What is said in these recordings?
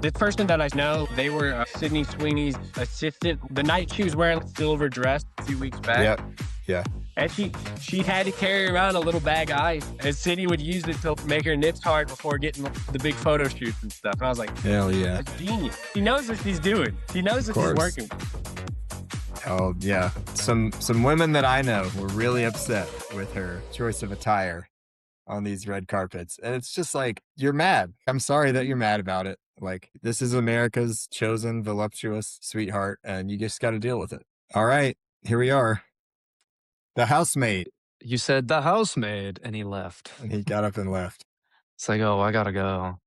This person that I know, they were Sydney Sweeney's assistant. The night she was wearing a silver dress a few weeks back. Yeah. Yeah. And she had to carry around a little bag of ice, and Sydney would use it to make her nips hard before getting the big photo shoots and stuff. And I was like, Hell yeah. that's genius. She knows what she's doing. She knows what she's working. Oh yeah. Some women that I know were really upset with her choice of attire on these red carpets. And it's just like, you're mad. I'm sorry that you're mad about it. Like, this is America's chosen voluptuous sweetheart, and you just got to deal with it. All right, here we are. The housemaid. You said the housemaid, and he left. And he got up and left. It's like, oh, I gotta go.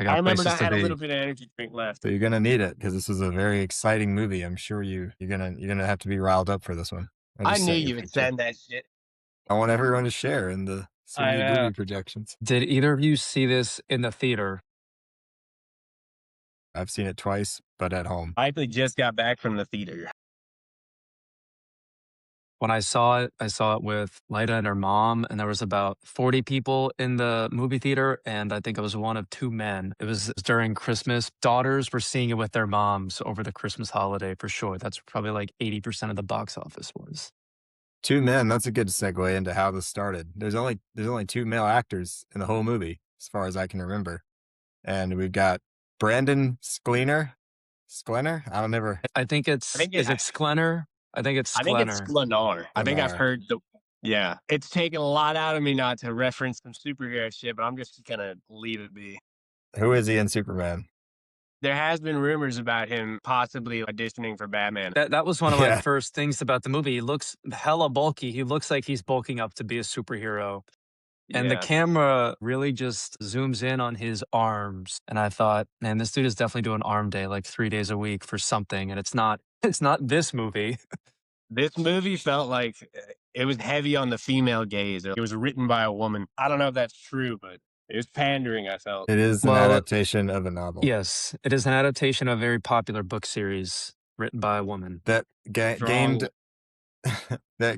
I got remember I places to had a be. little bit of energy drink left. So you're gonna need it because this is a very exciting movie. I'm sure you're gonna have to be riled up for this one. I knew you would send that shit. I want everyone to share in the movie projections. Did either of you see this in the theater? I've seen it twice, but at home. I actually just got back from the theater. When I saw it with Lida and her mom, and there was about 40 people in the movie theater, and I think I was one of two men. It was during Christmas. Daughters were seeing it with their moms over the Christmas holiday for sure. That's probably like 80% of the box office was. Two men, that's a good segue into how this started. There's only two male actors in the whole movie, as far as I can remember. And we've got Brandon Sklenar? I think it's Sklenar? I think it's Sklenar. I think it's Sklenar. I think I've heard yeah. It's taken a lot out of me not to reference some superhero shit, but I'm just gonna leave it be. Who is he in Superman? There has been rumors about him possibly auditioning for Batman. That was one of my first things about the movie. He looks hella bulky. He looks like he's bulking up to be a superhero. And the camera really just zooms in on his arms. And I thought, man, this dude is definitely doing arm day like 3 days a week for something. And it's not this movie. This movie felt like it was heavy on the female gaze. It was written by a woman. I don't know if that's true, but it was pandering, I felt. It is an adaptation of a novel. Yes, it is an adaptation of a very popular book series written by a woman. That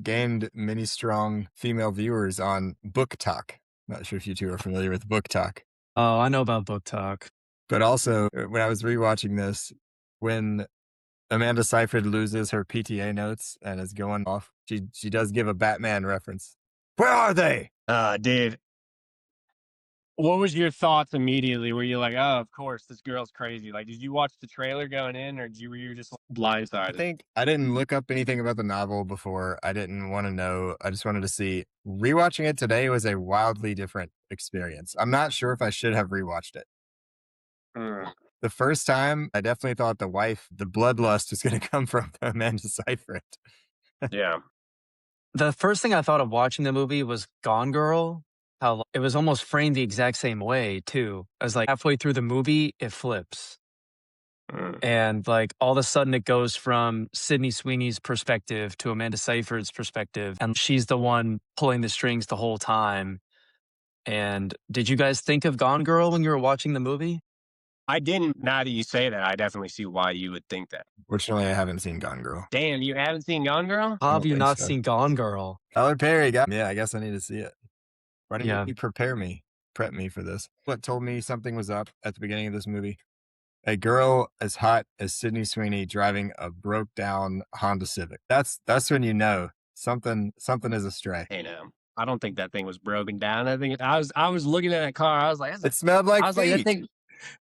gained many strong female viewers on Book Talk. Not sure if you two are familiar with Book Talk. Oh, I know about Book Talk. But also, when I was rewatching this, when Amanda Seyfried loses her PTA notes and is going off, she does give a Batman reference. Where are they? Dude. What was your thoughts immediately? Were you like, oh, of course, this girl's crazy? Like, did you watch the trailer going in, or were you just blindsided? I think I didn't look up anything about the novel before. I didn't want to know. I just wanted to see. Rewatching it today was a wildly different experience. I'm not sure if I should have rewatched it. The first time, I definitely thought the bloodlust was going to come from Amanda Seyfried. Yeah. The first thing I thought of watching the movie was Gone Girl. How it was almost framed the exact same way, too. I was like, halfway through the movie, it flips. And like all of a sudden it goes from Sydney Sweeney's perspective to Amanda Seyfried's perspective. And she's the one pulling the strings the whole time. And did you guys think of Gone Girl when you were watching the movie? I didn't. Now that you say that, I definitely see why you would think that. Fortunately, I haven't seen Gone Girl. Damn, you haven't seen Gone Girl? How have you not seen Gone Girl? Tyler Perry yeah, I guess I need to see it. Why didn't you prep me for this? What told me something was up at the beginning of this movie? A girl as hot as Sydney Sweeney driving a broke down Honda Civic. That's when you know something is astray. Hey, no. I don't think that thing was broken down. I think I was looking at that car. I was like, it smelled like feet. I was like, that thing,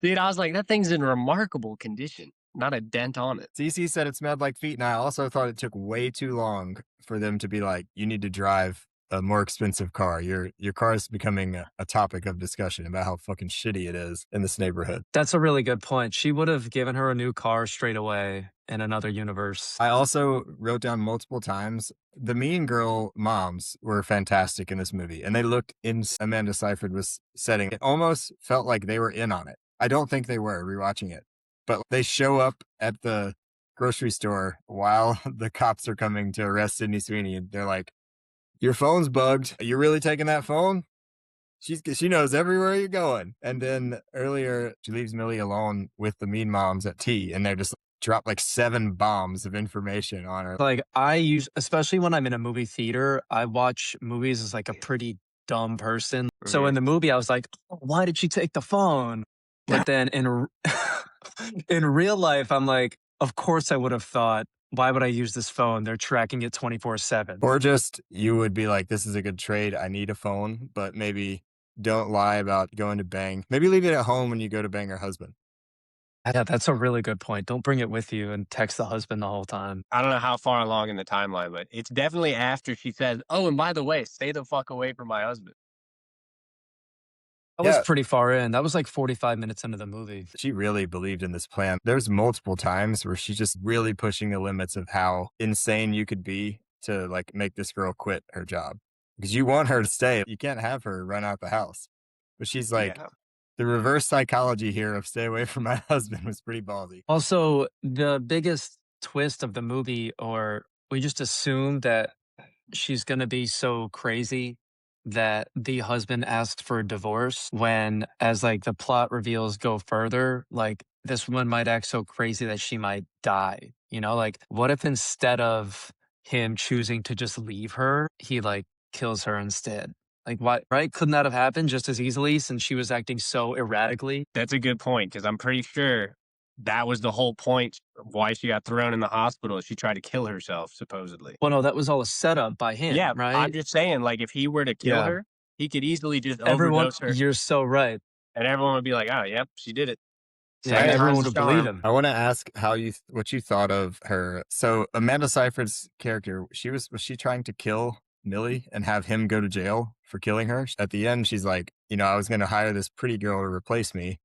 dude. I was like, that thing's in remarkable condition. Not a dent on it. CC said it smelled like feet, and I also thought it took way too long for them to be like, you need to drive a more expensive car. Your car is becoming a topic of discussion about how fucking shitty it is in this neighborhood. That's a really good point. She would have given her a new car straight away in another universe. I also wrote down multiple times, the Mean Girl moms were fantastic in this movie, and they looked in Amanda Seyfried was setting. It almost felt like they were in on it. I don't think they were rewatching it, but they show up at the grocery store while the cops are coming to arrest Sydney Sweeney, and they're like, your phone's bugged. Are you really taking that phone? She knows everywhere you're going. And then earlier, she leaves Millie alone with the mean moms at tea, and they're just drop like 7 bombs of information on her. Like especially when I'm in a movie theater, I watch movies as like a pretty dumb person. So in the movie, I was like, oh, why did she take the phone? But then In real life, I'm like, of course I would have thought, why would I use this phone? They're tracking it 24/7. Or just you would be like, this is a good trade. I need a phone, but maybe don't lie about going to bang. Maybe leave it at home when you go to bang her husband. Yeah, that's a really good point. Don't bring it with you and text the husband the whole time. I don't know how far along in the timeline, but it's definitely after she says, "Oh, and by the way, stay the fuck away from my husband." That was Yeah, pretty far in. That was like 45 minutes into the movie. she really believed in this plan. There's multiple times where she's just really pushing the limits of how insane you could be to like make this girl quit her job because you want her to stay. You can't have her run out the house. But she's like, Yeah. the reverse psychology here of stay away from my husband was pretty ballsy. Also, the biggest twist of the movie, or we just assume that she's gonna be so crazy that the husband asked for a divorce when, as like the plot reveals go further, like this woman might act so crazy that she might die. You know, like what if instead of him choosing to just leave her, he like kills her instead? Like why right? Couldn't that have happened just as easily since she was acting so erratically? That's a good point because I'm pretty sure that was the whole point of why she got thrown in the hospital. She tried to kill herself, supposedly. Well, no, that was all a setup by Yeah, him, I'm right? just saying, like, if he were to kill Yeah. her, he could easily just Everyone overdose her, you're so right. and everyone would be like, "Oh, yep, she did it. Yeah, Second everyone time's the would believe charm." him. I want to ask how what you thought of her. So Amanda Seyfried's character, was she trying to kill Millie and have him go to jail for killing her? At the end, she's like, I was going to hire this pretty girl to replace me,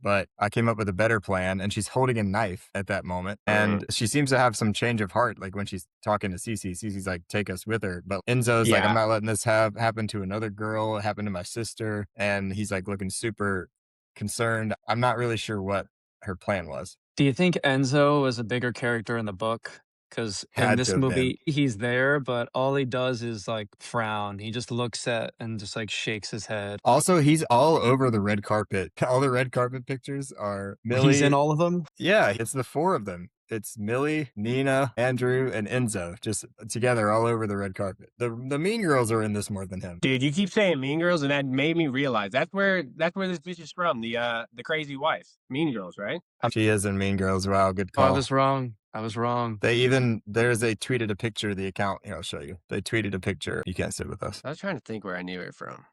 but I came up with a better plan. And she's holding a knife at that moment. Mhm. And she seems to have some change of heart. Like when she's talking to Cece, Cece's like, take us with her. But Enzo's like, I'm Yeah. not letting this happen to another girl. It happened to my sister. And he's like looking super concerned. I'm not really sure what her plan was. Do you think Enzo is a bigger character in the book? Because in Had to this have been. movie, he's there, but all he does is like frown. He just looks at and just like shakes his head. Also, he's all over the red carpet. All the red carpet pictures are He's in Millie. all of them. Yeah, it's the four of them. It's Millie, Nina, Andrew, and Enzo just together all over the red carpet. The Mean Girls are in this more than him. Dude, you keep saying Mean Girls, and that made me realize that's where this bitch is from, the crazy wife. Mean Girls, right? She is in Mean Girls. Wow, good Oh, I call. was wrong. I was wrong. They tweeted a picture of the account. Here, I'll show you. They tweeted a picture. You can't sit with us. I was trying to think where I knew her from.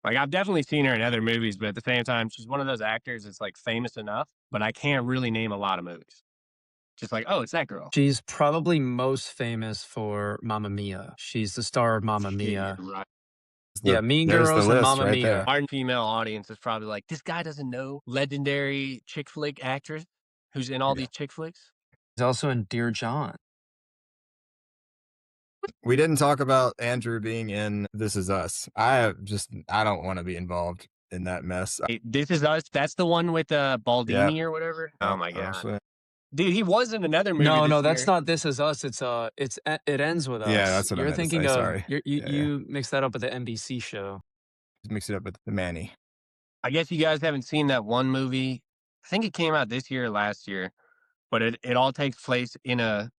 Like, I've definitely seen her in other movies, but at the same time, she's one of those actors that's, like, famous enough, but I can't really name a lot of movies. Just like, "Oh, it's that girl." She's probably most famous for Mamma Mia. She's the star of Mamma Yeah, Mia. right. Yeah, Mean There's the Girls and list Mamma right there. Mia. Our female audience is probably like, "This guy doesn't know legendary chick flick actress who's in all Yeah. these chick flicks?" He's also in Dear John. We didn't talk about Andrew being in This Is Us. I don't want to be involved in that mess. Hey, This Is Us, that's the one with, Yeah. Baldini or whatever? Oh my god. Honestly. Dude, he was in another movie No, this no, that's year. not This Is Us. It Ends With Yeah, Us. that's what I You're meant to thinking say, of sorry. you Yeah. you mixed that up with the NBC show. Just mix it up with the Manny. I guess you guys haven't seen that one movie. I think it came out this year or last year, but it all takes place in a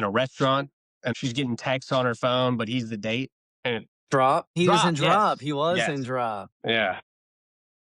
restaurant, and she's getting texts on her phone, but he's the date. And Drop. He was in Drop, yes. Drop. He was in Yes. Drop. Yeah.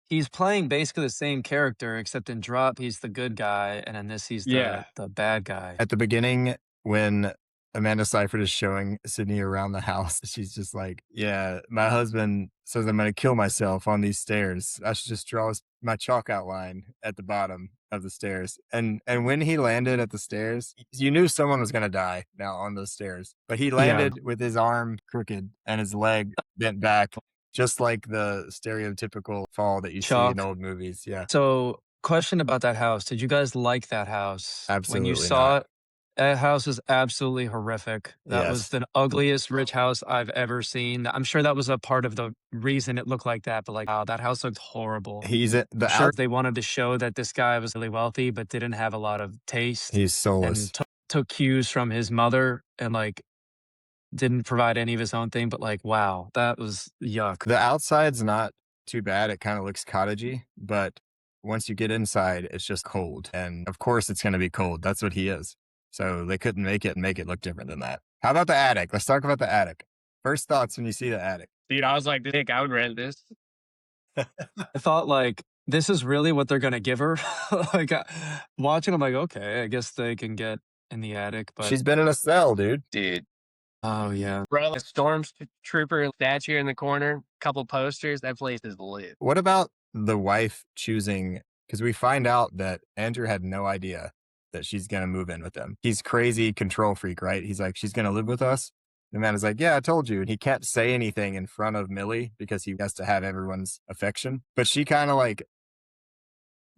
He's playing basically the same character, except in Drop he's the good guy, and in this he's Yeah. the bad guy. At the beginning, when Amanda Seyfried is showing Sydney around the house, she's just like, yeah, my husband says I'm going to kill myself on these stairs. I should just draw my chalk outline at the bottom of the stairs. And when he landed at the stairs, you knew someone was going to die now on those stairs. But he landed with his arm crooked and his leg bent back, just like the stereotypical fall that you see in Chalk. old movies. Yeah. So, question about that house. Did you guys like that house? When Absolutely you saw not. it, that house is absolutely horrific. That was Yes. the ugliest rich house I've ever seen. I'm sure that was a part of the reason it looked like that, but like, wow, that house looked horrible. He's the Sure, they wanted to show that this guy was really wealthy, but didn't have a lot of taste He's soulless. and took cues from his mother and like didn't provide any of his own thing. But like, wow, that was yuck. The outside's not too bad. It kind of looks cottagey, but once you get inside, it's just cold. And of course, it's going to be cold. That's what he is. So they couldn't make it look different than that. How about the attic? Let's talk about the attic. First thoughts when you see the attic. Dude, I was like, "Dick, I would rent this." I thought like this is really what they're gonna give her. Like, watching, I'm like, okay, I guess they can get in the attic, but She's been in a cell, dude. Dude. oh yeah, Bro, a stormtrooper statue in the corner, couple posters. That place is lit. What about the wife choosing? Because we find out that Andrew had no idea that she's going to move in with them. He's crazy control freak, right? He's like, she's going to live with us. The man is like, yeah, I told you. And he can't say anything in front of Millie because he has to have everyone's affection. But she kind of like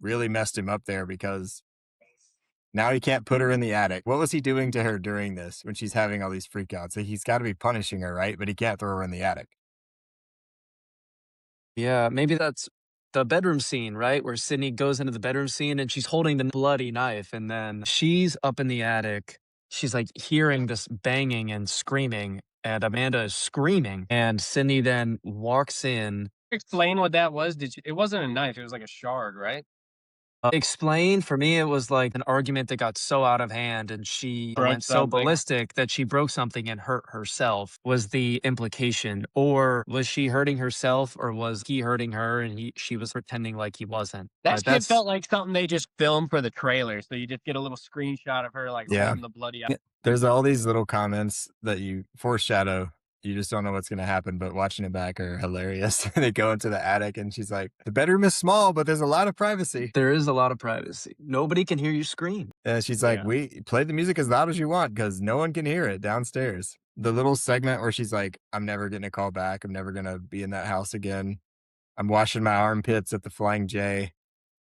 really messed him up there because now he can't put her in the attic. What was he doing to her during this when she's having all these freakouts? So he's got to be punishing her, right? But he can't throw her in the attic. yeah, maybe that's the bedroom scene, right? Where Sydney goes into the bedroom scene and she's holding the bloody knife, and then she's up in the attic. She's like hearing this banging and screaming, and Amanda is screaming, and Sydney then walks in. Explain what that was. It wasn't a knife. It was like a shard, right? Explain for me, it was like an argument that got so out of hand and she Broke went so something. ballistic that she broke something and hurt herself, was the implication. Or was she hurting herself, or was he hurting her and she was pretending like he wasn't? That shit That's felt like something they just filmed for the trailer. So you just get a little screenshot of her like Yeah. holding the bloody eye. There's all these little comments that you foreshadow. You just don't know what's going to happen, but watching it back are hilarious. They go into the attic and she's like, the bedroom is small, but there's a lot of privacy. there is a lot of privacy. Nobody can hear you scream. And she's like, Yeah. we play the music as loud as you want because no one can hear it downstairs. The little segment where she's like, I'm never getting a call back. I'm never going to be in that house again. I'm washing my armpits at the Flying J.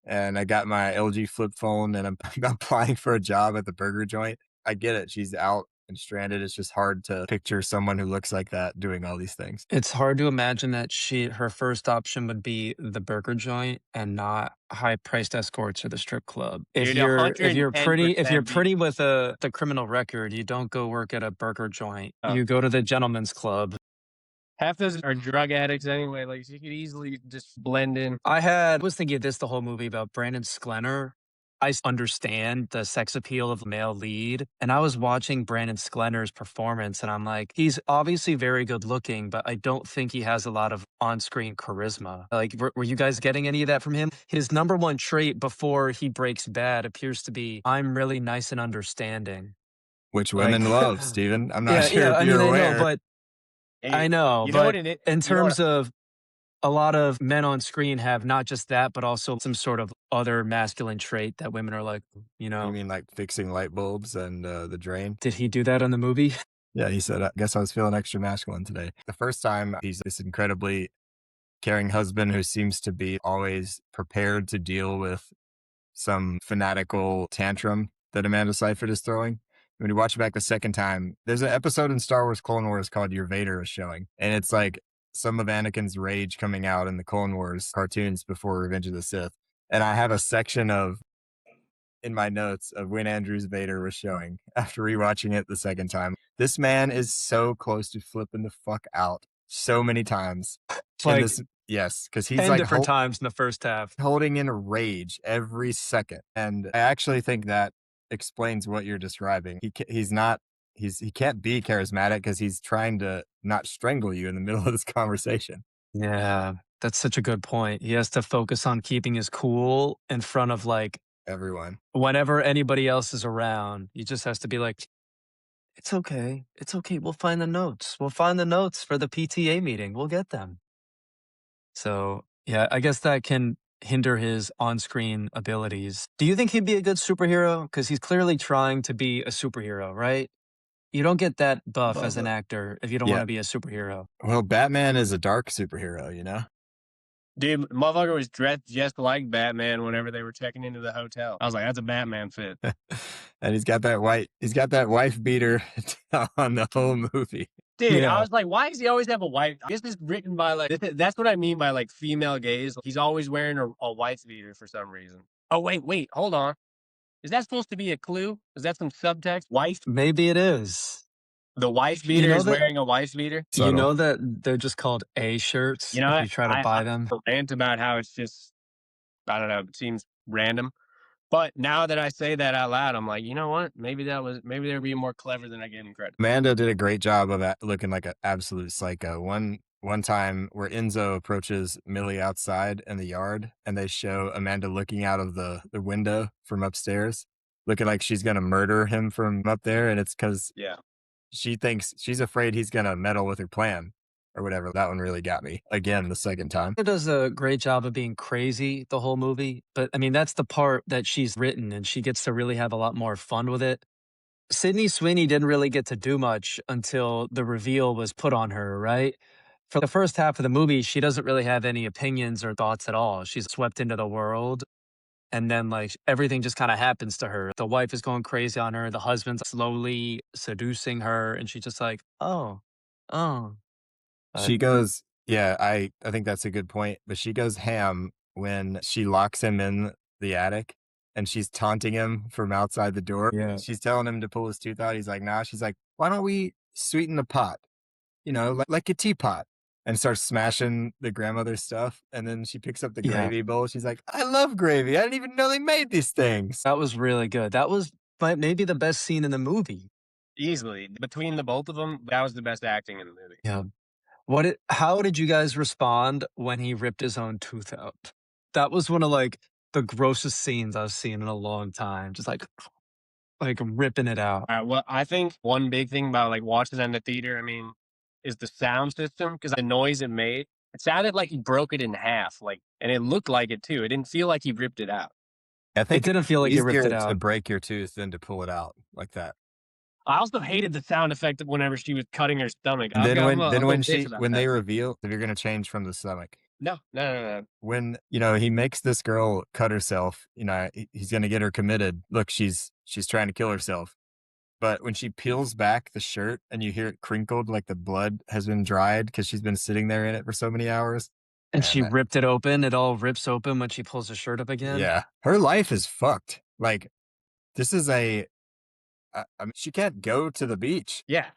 And I got my LG flip phone and I'm applying for a job at the burger joint. I get it. She's out and stranded. It's just hard to picture someone who looks like that doing all these things. It's hard to imagine that her first option would be the burger joint and not high priced escorts or the strip club. If Dude, you're pretty 110% with the criminal record, you don't go work at a burger joint. Oh. You go to the gentleman's club. half those are drug addicts anyway. Like you could easily just blend in. I was thinking of this the whole movie about Brandon Sklenner. I understand the sex appeal of the male lead. And I was watching Brandon Sklenner's performance and I'm like, he's obviously very good looking, but I don't think he has a lot of on-screen charisma. Like, were you guys getting any of that from him? His number one trait before he breaks bad appears to be, I'm really nice and understanding. Which women love, Steven. I'm not Yeah, sure yeah, if I you're mean, aware. I know, You know what but it is? in You know what- terms of a lot of men on screen have not just that, but also some sort of other masculine trait that women are like, you know, You mean like fixing light bulbs and the drain? did he do that on the movie? Yeah, he said, I guess I was feeling extra masculine today. The first time he's this incredibly caring husband who seems to be always prepared to deal with some fanatical tantrum that Amanda Seyfried is throwing. When you watch it back the second time, there's an episode in Star Wars Clone Wars called Your Vader is Showing. And it's like some of Anakin's rage coming out in the Clone Wars cartoons before Revenge of the Sith. And I have a section in my notes of when Andrew's Vader was showing after rewatching it the second time. This man is so close to flipping the fuck out so many times. Like Yes, because he's 10 like different times in the first half. holding in rage every second. And I actually think that explains what you're describing. He can't be charismatic because he's trying to not strangle you in the middle of this conversation. Yeah, that's such a good point. He has to focus on keeping his cool in front of like Everyone. whenever anybody else is around. He just has to be like, it's okay. It's okay. We'll find the notes. We'll find the notes for the PTA meeting. We'll get them. So, yeah, I guess that can hinder his on-screen abilities. Do you think he'd be a good superhero? Because he's clearly trying to be a superhero, right? You don't get that buff as an actor if you don't want to be a superhero. Well, Batman is a dark superhero, you know? Dude, motherfucker was dressed just like Batman whenever they were checking into the hotel. I was like, that's a Batman fit. And he's got that wife beater on the whole movie. Dude, Yeah. I was like, why does he always have a wife? I guess it's written by like, that's what I mean by like female gaze. He's always wearing a wife beater for some reason. Oh, wait, hold on. Is that supposed to be a clue? Is that some subtext? Wife? Maybe it is. The wife beater know is that- wearing a wife beater? Do you know that they're just called A shirts You know, if you try to buy them? I rant about how it's just, I don't know, it seems random. But now that I say that out loud, I'm like, you know what? Maybe they're being more clever than I gave them credit. Amanda did a great job of looking like an absolute psycho. One one time where Enzo approaches Millie outside in the yard and they show Amanda looking out of the window from upstairs, looking like she's going to murder him from up there. And it's because Yeah. she thinks she's afraid he's going to meddle with her plan or whatever. That one really got me again the second time. It does a great job of being crazy the whole movie, but I mean, that's the part that she's written and she gets to really have a lot more fun with it. Sydney Sweeney didn't really get to do much until the reveal was put on her, right? For the first half of the movie, she doesn't really have any opinions or thoughts at all. She's swept into the world. And then, like, everything just kind of happens to her. The wife is going crazy on her. The husband's slowly seducing her. And she's just like, oh, oh. She goes, yeah, I think that's a good point. But she goes ham when she locks him in the attic and she's taunting him from outside the door. Yeah. She's telling him to pull his tooth out. He's like, nah. She's like, why don't we sweeten the pot? Like a teapot. And starts smashing the grandmother's stuff. And then she picks up the Yeah. gravy bowl. She's like, I love gravy. I didn't even know they made these things. That was really good. That was maybe the best scene in the movie. Easily. Between the both of them, that was the best acting in the movie. Yeah. How did you guys respond when he ripped his own tooth out? That was one of like the grossest scenes I've seen in a long time. Just like ripping it out. Well, I think one big thing about like watching it in the theater, I mean, is the sound system because the noise it made. It sounded like he broke it in half, like, and it looked like it too. It didn't feel like he ripped it out. I think It didn't feel like he ripped easier it to out. break your tooth than to pull it out like that. I also hated the sound effect of whenever she was cutting her stomach. And then I'm when a when bitch about they that. reveal if you're gonna change from the stomach. No. When, he makes this girl cut herself, he's gonna get her committed. Look, she's trying to kill herself. But when she peels back the shirt and you hear it crinkled like the blood has been dried because she's been sitting there in it for so many hours. And she Man, ripped it open. It all rips open when she pulls her shirt up again. yeah. Her life is fucked. Like, this is I mean, she can't go to the beach. Yeah.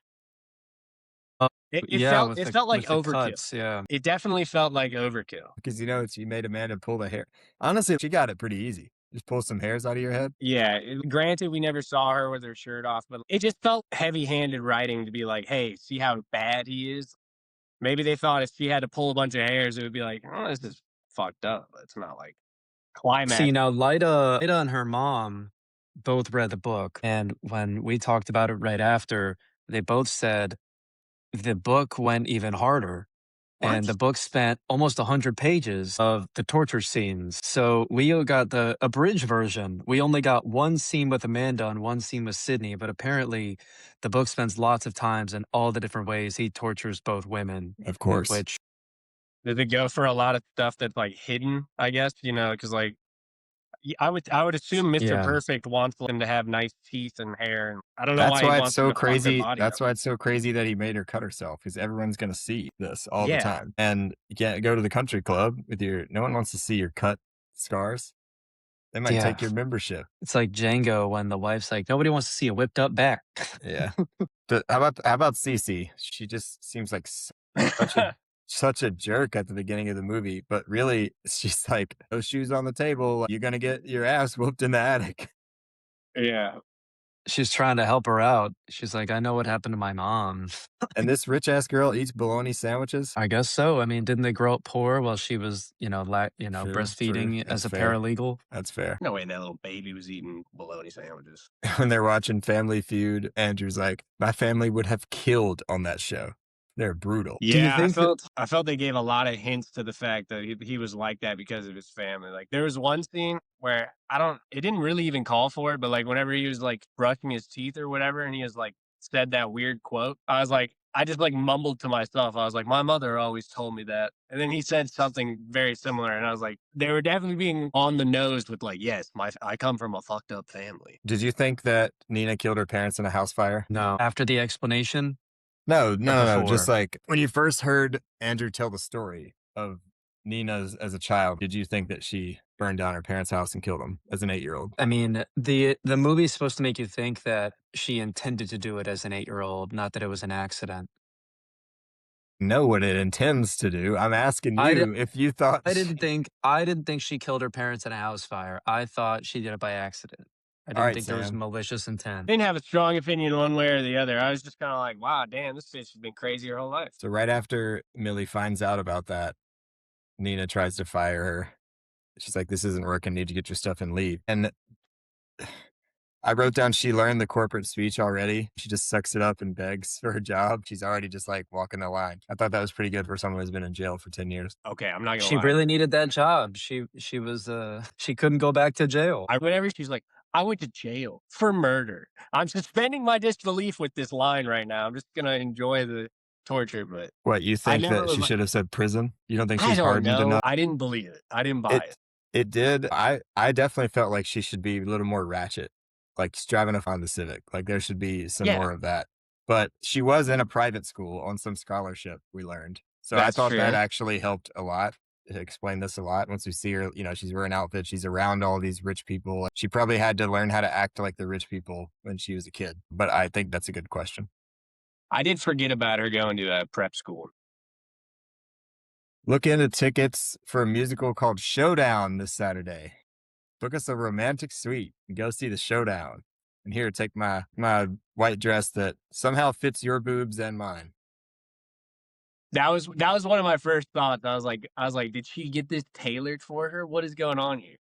Uh, It yeah, felt it felt like with the overkill. cuts, yeah. It definitely felt like overkill. Because, she made Amanda pull the hair. Honestly, she got it pretty easy. Just pull some hairs out of your head. Yeah, granted, we never saw her with her shirt off, but it just felt heavy-handed writing to be like, "Hey, see how bad he is." Maybe they thought if she had to pull a bunch of hairs, it would be like, "Oh, this is fucked up." It's not like See, climax. now Lyda and her mom both read the book, and when we talked about it right after, they both said the book went even harder. And the What? book spent almost 100 pages of the torture scenes. So we got the abridged version. We only got one scene with Amanda and one scene with Sydney, but apparently the book spends lots of times in all the different ways he tortures both women, Of course. which Did it go for a lot of stuff that's like hidden? I guess because like I would assume Mr. yeah. Perfect wants him to have nice teeth and hair, and I don't know why he wants him to fuck her body That's up. why it's so crazy that he made her cut herself because everyone's going to see this all the Yeah. time. And you can't go to the country club no one wants to see your cut scars. They might Yeah. take your membership. It's like Django when the wife's like, nobody wants to see a whipped up back. Yeah. But how about Cece? She just seems like such a jerk at the beginning of the movie, but really she's like, those shoes on the table, you're going to get your ass whooped in the attic. Yeah. She's trying to help her out. She's like, I know what happened to my mom. And this rich ass girl eats bologna sandwiches. I guess so. I mean, didn't they grow up poor while she was, True. breastfeeding as That's a fair. paralegal? That's fair. No way that little baby was eating bologna sandwiches. When they're watching Family Feud, Andrew's like, my family would have killed on that show. They're brutal. Do you Yeah, think that I felt they gave a lot of hints to the fact that he was like that because of his family. Like there was one scene where it didn't really even call for it, but like whenever he was like brushing his teeth or whatever, and he was like said that weird quote, I just like mumbled to myself. I was like, my mother always told me that. And then he said something very similar, and I was like, they were definitely being on the nose with like, yes, I come from a fucked up family. Did you think that Nina killed her parents in a house fire? no? After the explanation, No. before? Just like when you first heard Andrew tell the story of Nina as a child, did you think that she burned down her parents' house and killed them as an 8-year-old? I mean, the movie's supposed to make you think that she intended to do it as an 8-year-old, not that it was an accident. Know what it intends to do. I'm asking I you if you thought I didn't think she killed her parents in a house fire. I thought she did it by accident. I All didn't right, think there was Sam. malicious intent. Didn't have a strong opinion one way or the other. I was just kind of like, wow, damn, this bitch has been crazy her whole life. So right after Millie finds out about that, Nina tries to fire her. She's like, this isn't working. Need to get your stuff and leave. And I wrote down she learned the corporate speech already. She just sucks it up and begs for her job. She's already just like walking the line. I thought that was pretty good for someone who's been in jail for 10 years. Okay, I'm not gonna She lie. really needed that job. She was she couldn't go back to jail. Whenever she's like, I went to jail for murder. I'm suspending my disbelief with this line right now. I'm just gonna enjoy the torture, but What, you I think never that was she like, should have said prison? You don't think I she's don't hardened know. enough? I didn't believe it. I didn't buy It it. it did. I definitely felt like she should be a little more ratchet, like she's driving off on the Civic. Like there should be some Yeah, more of that. But she was in a private school on some scholarship, we learned. So I that's thought that true. actually helped a lot. It explained this a lot. Once we see her, she's wearing outfits, she's around all these rich people. She probably had to learn how to act like the rich people when she was a kid. But I think that's a good question. I did forget about her going to a prep school. Look into tickets for a musical called Showdown this Saturday. Book us a romantic suite and go see the Showdown. And here, take my white dress that somehow fits your boobs and mine. That was one of my first thoughts. I was like, did she get this tailored for her? What is going on here?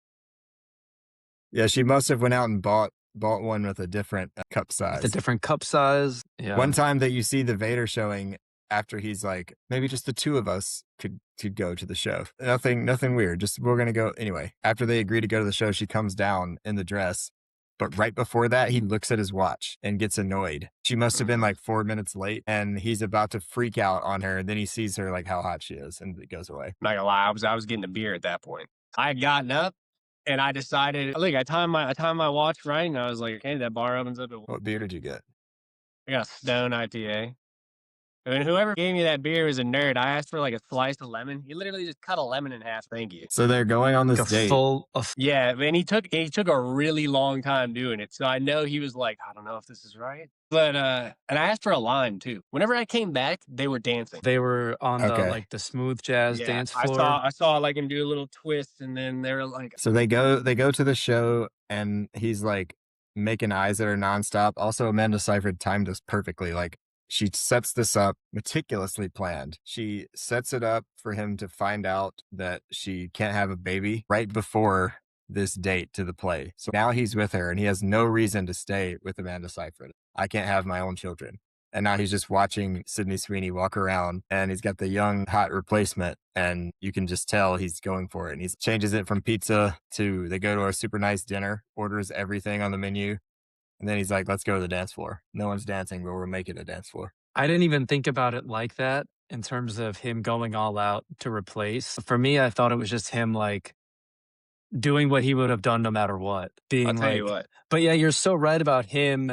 Yeah, she must have went out and bought one with a different cup With a size. different cup size. Yeah. One time that you see the Vader showing after he's like, maybe just the two of us could go to the show. Nothing weird. Just we're gonna go anyway. After they agree to go to the show, she comes down in the dress. But right before that, he looks at his watch and gets annoyed. She must have been like 4 minutes late, and he's about to freak out on her. And then he sees her like how hot she is, and it goes away. Not gonna lie, I was getting a beer at that point. I had gotten up and I decided, look, I timed my watch right, and I was like, okay, that bar opens up at What beer did you get? I got a Stone IPA. And whoever gave me that beer was a nerd. I asked for like a slice of lemon. He literally just cut a lemon in half. Thank you. So they're going on Like this a date. Yeah, and he took a really long time doing it. So I know he was like, I don't know if this is right. But and I asked for a lime too. Whenever I came back, they were dancing. They were on the Okay. the smooth jazz Yeah, dance I floor. saw like him do a little twist, and then they were like, So they go to the show, and he's like making eyes at her nonstop. Also, Amanda Seyfried timed this perfectly. Like she sets this up meticulously planned. She sets it up for him to find out that she can't have a baby right before this date to the play. So now he's with her, and he has no reason to stay with Amanda Seyfried. I can't have my own children. And now he's just watching Sydney Sweeney walk around, and he's got the young, hot replacement, and you can just tell he's going for it. And he changes it from pizza to they go to a super nice dinner, orders everything on the menu, and then he's like, let's go to the dance floor. No one's dancing, but we'll make it a dance floor. I didn't even think about it like that in terms of him going all out to replace. For me, I thought it was just him like doing what he would have done no matter what. I'll Being tell you like, what. but yeah, you're so right about him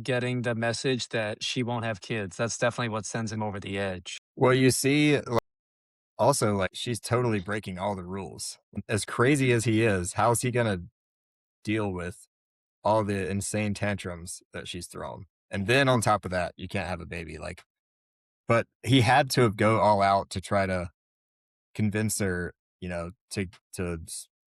getting the message that she won't have kids. That's definitely what sends him over the edge. Well, you see, also, like, she's totally breaking all the rules. As crazy as he is, how's he going to deal with all the insane tantrums that she's thrown? And then on top of that, you can't have a baby. Like, but he had to go all out to try to convince her, to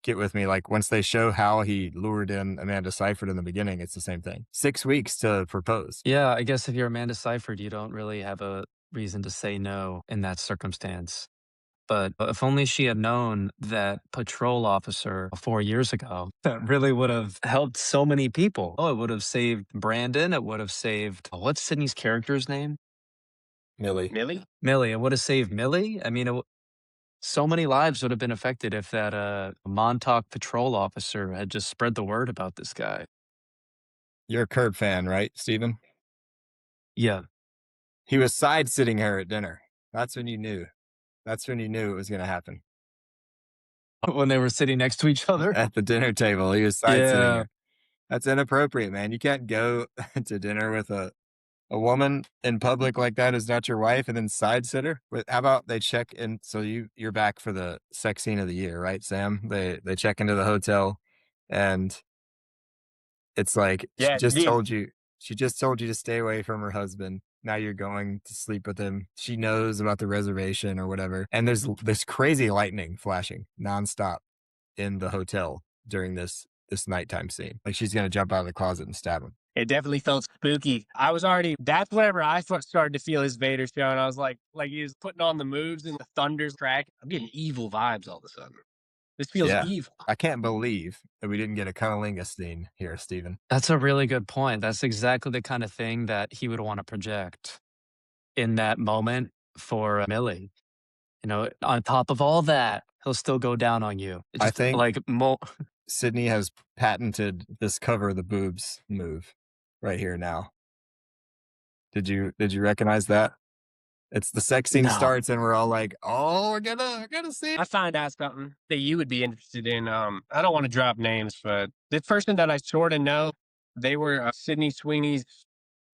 get with me. Like once they show how he lured in Amanda Seyfried in the beginning, it's the same thing. 6 weeks to propose. Yeah, I guess if you're Amanda Seyfried, you don't really have a reason to say no in that circumstance. But if only she had known that patrol officer 4 years ago, that really would have helped so many people. Oh, it would have saved Brandon. It would have saved, what's Sydney's character's name? Millie. Millie. It would have saved Millie. I mean, so many lives would have been affected if that Montauk patrol officer had just spread the word about this guy. You're a Curb fan, right, Steven? Yeah. He was side sitting her at dinner. That's when you knew. That's when you knew it was going to happen. When they were sitting next to each other. At the dinner table, he was side sitting Yeah. her. That's inappropriate, man. You can't go to dinner with a woman in public like that who's not your wife and then side sit her. How about they check in? So you're back for the sex scene of the year, right, Sam? They check into the hotel, and it's like Yeah, she just dude. told you to stay away from her husband. Now you're going to sleep with him. She knows about the reservation or whatever. And there's this crazy lightning flashing nonstop in the hotel during this this nighttime scene. Like she's going to jump out of the closet and stab him. It definitely felt spooky. That's whenever I started to feel his Vader show. And I was like he was putting on the moves and the thunder's crack. I'm getting evil vibes all of a sudden. This feels Yeah. evil. I can't believe that we didn't get a cunnilingus scene here, Steven. That's a really good point. That's exactly the kind of thing that he would want to project in that moment for Millie. You know, on top of all that, he'll still go down on you. It's I just think like Sydney has patented this cover the boobs move right here now. Did you recognize that? It's the sex scene No. starts and we're all like, oh, we're gonna see. I find out something that you would be interested in. I don't want to drop names, but the person that I sort of know, they were Sydney Sweeney's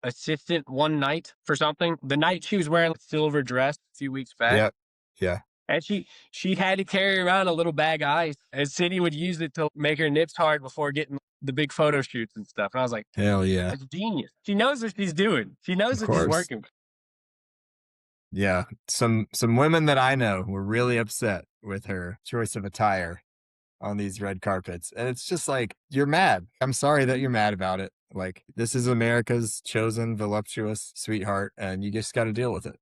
assistant one night for something. The night she was wearing a silver dress a few weeks back. Yep. Yeah. And she had to carry around a little bag of ice, and Sydney would use it to make her nips hard before getting the big photo shoots and stuff. And I was like, Hell yeah. that's genius. She knows what she's doing. She knows Of what she's course. working with. Yeah. Some women that I know were really upset with her choice of attire on these red carpets. And it's just like, you're mad. I'm sorry that you're mad about it. Like, this is America's chosen voluptuous sweetheart, and you just got to deal with it.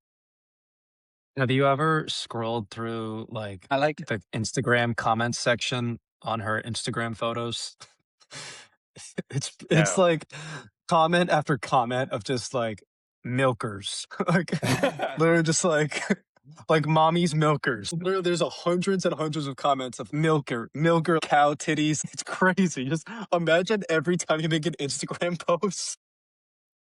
Have you ever scrolled through I like the Instagram comments section on her Instagram photos? It's No. like comment after comment of just like milkers. Like literally just like mommy's milkers. Literally there's hundreds and hundreds of comments of milker, cow titties. It's crazy. Just imagine every time you make an Instagram post.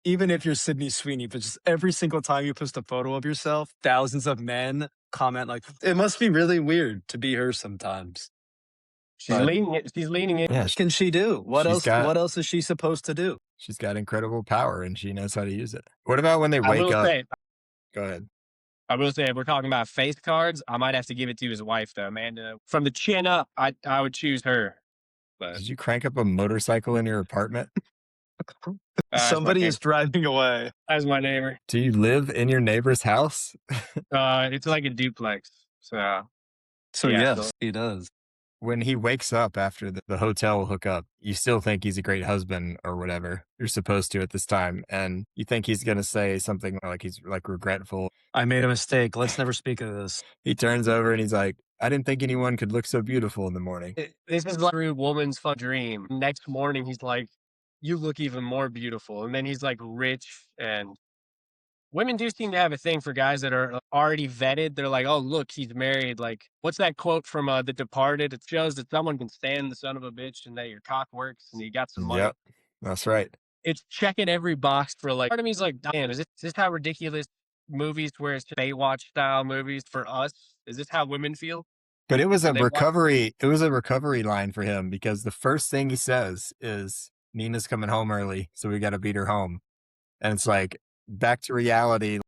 Even if you're Sydney Sweeney, but just every single time you post a photo of yourself, thousands of men comment like, it must be really weird to be her sometimes. She's But- leaning it. She's leaning it. Yeah. What can she do? What She's else? What else is she supposed to do? She's got incredible power and she knows how to use it. What about when they I wake will up? say, Go ahead. I will say, if we're talking about face cards, I might have to give it to his wife, though, Amanda. From the chin up, I would choose her. But Did you crank up a motorcycle in your apartment? Somebody is driving away. As my neighbor. Do you live in your neighbor's house? It's like a duplex. So yeah, Yes, so- he does. When he wakes up after the hotel hookup, you still think he's a great husband or whatever. You're supposed to at this time. And you think he's going to say something like he's like regretful. I made a mistake. Let's never speak of this. He turns over and he's like, I didn't think anyone could look so beautiful in the morning. This is like a rude woman's fun dream. Next morning, he's like, you look even more beautiful. And then he's like rich, and women do seem to have a thing for guys that are already vetted. They're like, oh, look, he's married. Like, what's that quote from The Departed? It shows that someone can stand the son of a bitch and that your cock works and you got some money. Yep, that's right. It's checking every box for like, part of me's like, damn, is this how ridiculous movies where it's Baywatch style movies for us? Is this how women feel? But it was a They want- recovery. It was a recovery line for him because the first thing he says is Nina's coming home early, so we got to beat her home. And it's like back to reality.